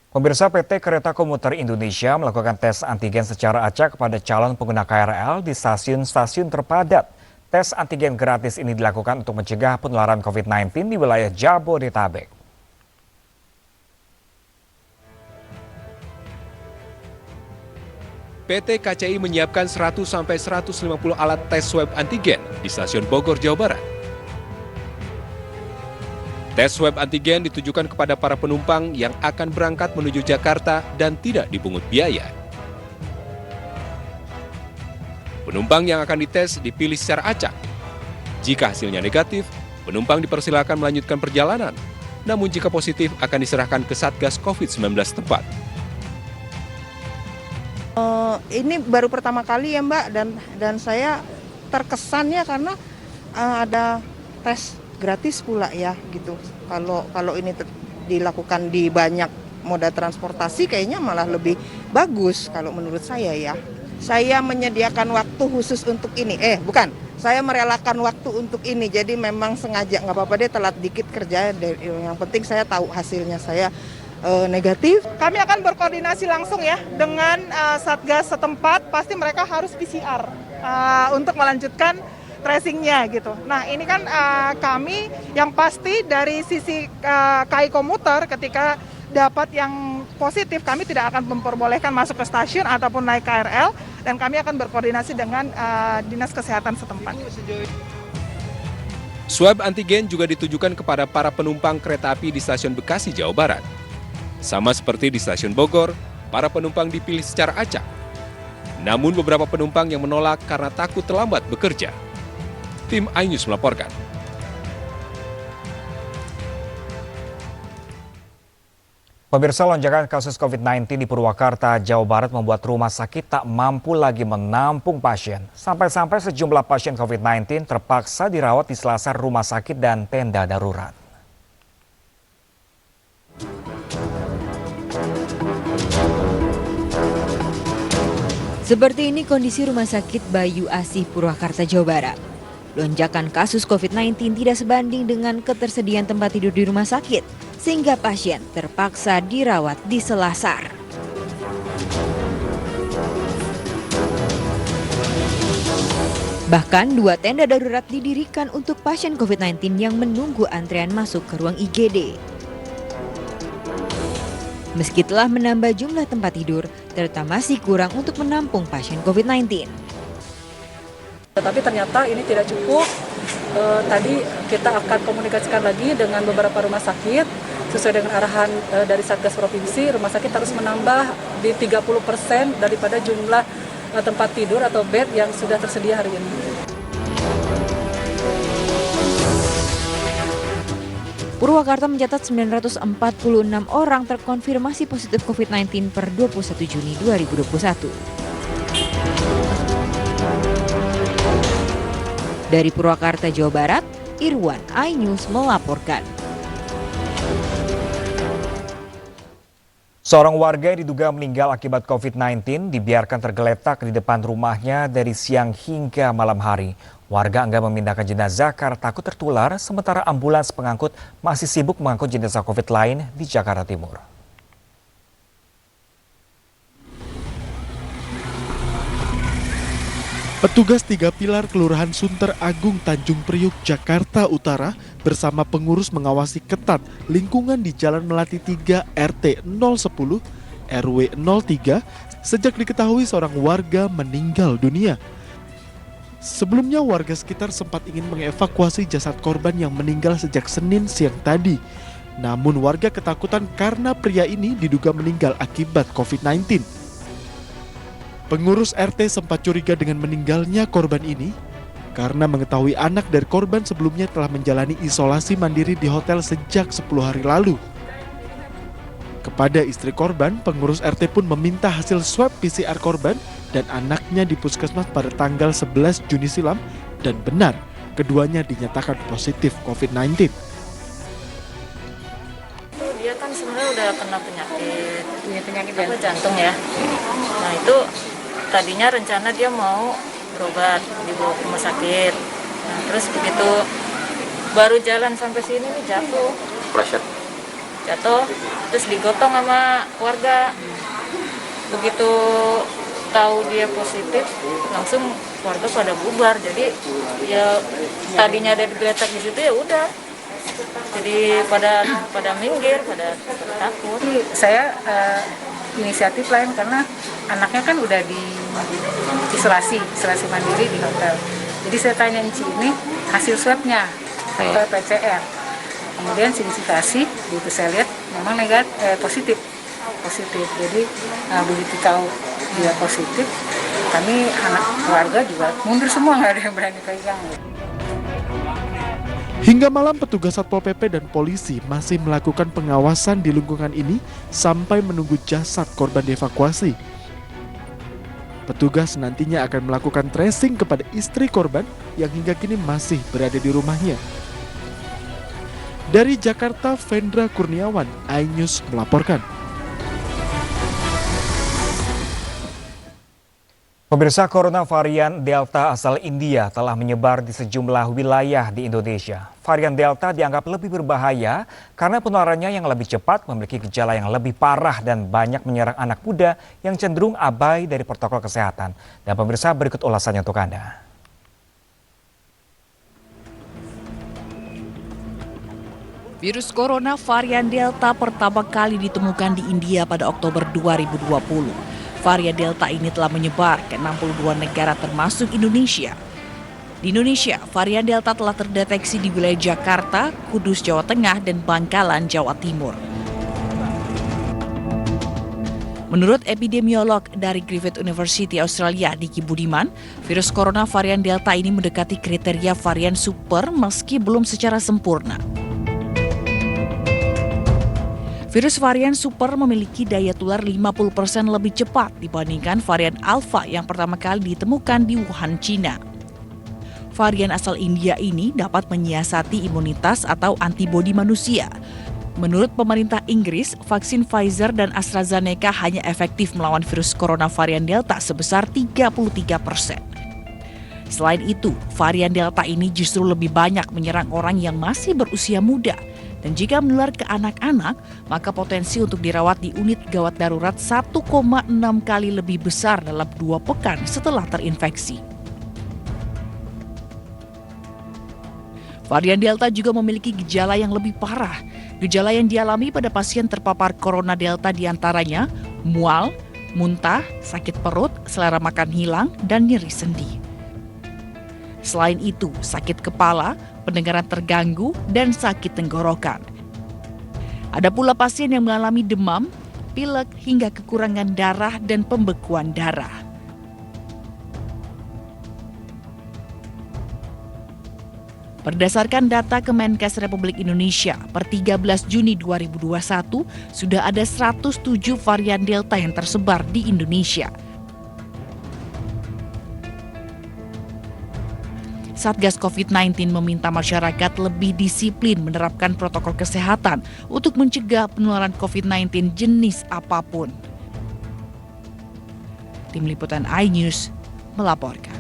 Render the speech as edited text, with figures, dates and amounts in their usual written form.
Pemirsa, PT Kereta Komuter Indonesia melakukan tes antigen secara acak kepada calon pengguna KRL di stasiun-stasiun terpadat. Tes antigen gratis ini dilakukan untuk mencegah penularan COVID-19 di wilayah Jabodetabek. PT KCI menyiapkan 100-150 alat tes swab antigen di stasiun Bogor, Jawa Barat. Tes swab antigen ditujukan kepada para penumpang yang akan berangkat menuju Jakarta dan tidak dipungut biaya. Penumpang yang akan dites dipilih secara acak. Jika hasilnya negatif, penumpang dipersilakan melanjutkan perjalanan. Namun jika positif akan diserahkan ke Satgas COVID-19 tempat. Ini baru pertama kali ya Mbak, dan saya terkesannya karena ada tes gratis pula ya gitu. Kalau ini dilakukan di banyak moda transportasi kayaknya malah lebih bagus kalau menurut saya ya. Saya menyediakan waktu khusus untuk ini. Saya merelakan waktu untuk ini. Jadi memang sengaja, nggak apa-apa deh telat dikit kerja. Yang penting saya tahu hasilnya saya negatif. Kami akan berkoordinasi langsung ya dengan Satgas setempat, pasti mereka harus PCR untuk melanjutkan tracingnya gitu. Nah ini kan kami yang pasti dari sisi KAI Komuter ketika dapat yang positif kami tidak akan memperbolehkan masuk ke stasiun ataupun naik KRL dan kami akan berkoordinasi dengan Dinas Kesehatan setempat. Swab antigen juga ditujukan kepada para penumpang kereta api di stasiun Bekasi, Jawa Barat. Sama seperti di stasiun Bogor, para penumpang dipilih secara acak. Namun beberapa penumpang yang menolak karena takut terlambat bekerja. Tim iNews melaporkan. Pemirsa, lonjakan kasus COVID-19 di Purwakarta, Jawa Barat membuat rumah sakit tak mampu lagi menampung pasien. Sampai-sampai sejumlah pasien COVID-19 terpaksa dirawat di selasar rumah sakit dan tenda darurat. Seperti ini kondisi Rumah Sakit Bayu Asih Purwakarta, Jawa Barat. Lonjakan kasus COVID-19 tidak sebanding dengan ketersediaan tempat tidur di rumah sakit, sehingga pasien terpaksa dirawat di selasar. Bahkan 2 tenda darurat didirikan untuk pasien COVID-19 yang menunggu antrean masuk ke ruang IGD. Meski telah menambah jumlah tempat tidur, ternyata masih kurang untuk menampung pasien COVID-19. Tetapi ternyata ini tidak cukup. Tadi kita akan komunikasikan lagi dengan beberapa rumah sakit. Sesuai dengan arahan dari Satgas Provinsi, rumah sakit harus menambah di 30% daripada jumlah tempat tidur atau bed yang sudah tersedia hari ini. Purwakarta mencatat 946 orang terkonfirmasi positif COVID-19 per 21 Juni 2021. Dari Purwakarta, Jawa Barat, Irwan, iNews melaporkan. Seorang warga yang diduga meninggal akibat COVID-19 dibiarkan tergeletak di depan rumahnya dari siang hingga malam hari. Warga enggan memindahkan jenazah karena takut tertular, sementara ambulans pengangkut masih sibuk mengangkut jenazah COVID lain di Jakarta Timur. Petugas 3 Pilar Kelurahan Sunter Agung, Tanjung Priuk, Jakarta Utara bersama pengurus mengawasi ketat lingkungan di Jalan Melati 3 RT 010 RW 03 sejak diketahui seorang warga meninggal dunia. Sebelumnya warga sekitar sempat ingin mengevakuasi jasad korban yang meninggal sejak Senin siang tadi. Namun warga ketakutan karena pria ini diduga meninggal akibat COVID-19. Pengurus RT sempat curiga dengan meninggalnya korban ini karena mengetahui anak dari korban sebelumnya telah menjalani isolasi mandiri di hotel sejak 10 hari lalu. Kepada istri korban, pengurus RT pun meminta hasil swab PCR korban dan anaknya di puskesmas pada tanggal 11 Juni silam dan benar keduanya dinyatakan positif COVID-19. Dia kan sebenarnya udah kena penyakit apa jantung ya. Nah itu tadinya rencana dia mau berobat dibawa ke rumah sakit. Nah terus begitu baru jalan sampai sini nih jatuh. jatuh, terus digotong sama warga. Begitu tahu dia positif, langsung warga pada bubar. Jadi ya tadinya ada digeletak di situ ya udah. Jadi pada minggir, pada takut. Saya inisiatif lain karena anaknya kan udah di isolasi mandiri di hotel. Jadi saya tanya ini hasil swabnya PCR. Kemudian sinsifikasi, begitu saya lihat memang positif. Jadi begitu tahu dia positif, kami anak keluarga juga mundur semua, nggak ada yang berani pegang. Hingga malam petugas Satpol PP dan polisi masih melakukan pengawasan di lingkungan ini sampai menunggu jasad korban dievakuasi. Petugas nantinya akan melakukan tracing kepada istri korban yang hingga kini masih berada di rumahnya. Dari Jakarta, Vendra Kurniawan, iNews melaporkan. Pemirsa, corona varian Delta asal India telah menyebar di sejumlah wilayah di Indonesia. Varian Delta dianggap lebih berbahaya karena penularannya yang lebih cepat, memiliki gejala yang lebih parah dan banyak menyerang anak muda yang cenderung abai dari protokol kesehatan. Dan pemirsa, berikut ulasannya untuk Anda. Virus corona varian Delta pertama kali ditemukan di India pada Oktober 2020. Varian Delta ini telah menyebar ke 62 negara termasuk Indonesia. Di Indonesia, varian Delta telah terdeteksi di wilayah Jakarta, Kudus, Jawa Tengah, dan Bangkalan, Jawa Timur. Menurut epidemiolog dari Griffith University Australia, Diki Budiman, virus corona varian Delta ini mendekati kriteria varian super meski belum secara sempurna. Virus varian super memiliki daya tular 50% lebih cepat dibandingkan varian Alpha yang pertama kali ditemukan di Wuhan, Cina. Varian asal India ini dapat menyiasati imunitas atau antibodi manusia. Menurut pemerintah Inggris, vaksin Pfizer dan AstraZeneca hanya efektif melawan virus corona varian Delta sebesar 33%. Selain itu, varian Delta ini justru lebih banyak menyerang orang yang masih berusia muda. Dan jika menular ke anak-anak, maka potensi untuk dirawat di unit gawat darurat 1,6 kali lebih besar dalam 2 pekan setelah terinfeksi. Varian Delta juga memiliki gejala yang lebih parah. Gejala yang dialami pada pasien terpapar corona Delta diantaranya mual, muntah, sakit perut, selera makan hilang, dan nyeri sendi. Selain itu, sakit kepala, pendengaran terganggu, dan sakit tenggorokan. Ada pula pasien yang mengalami demam, pilek, hingga kekurangan darah dan pembekuan darah. Berdasarkan data Kemenkes Republik Indonesia, per 13 Juni 2021, sudah ada 107 varian Delta yang tersebar di Indonesia. Satgas COVID-19 meminta masyarakat lebih disiplin menerapkan protokol kesehatan untuk mencegah penularan COVID-19 jenis apapun. Tim Liputan iNews melaporkan.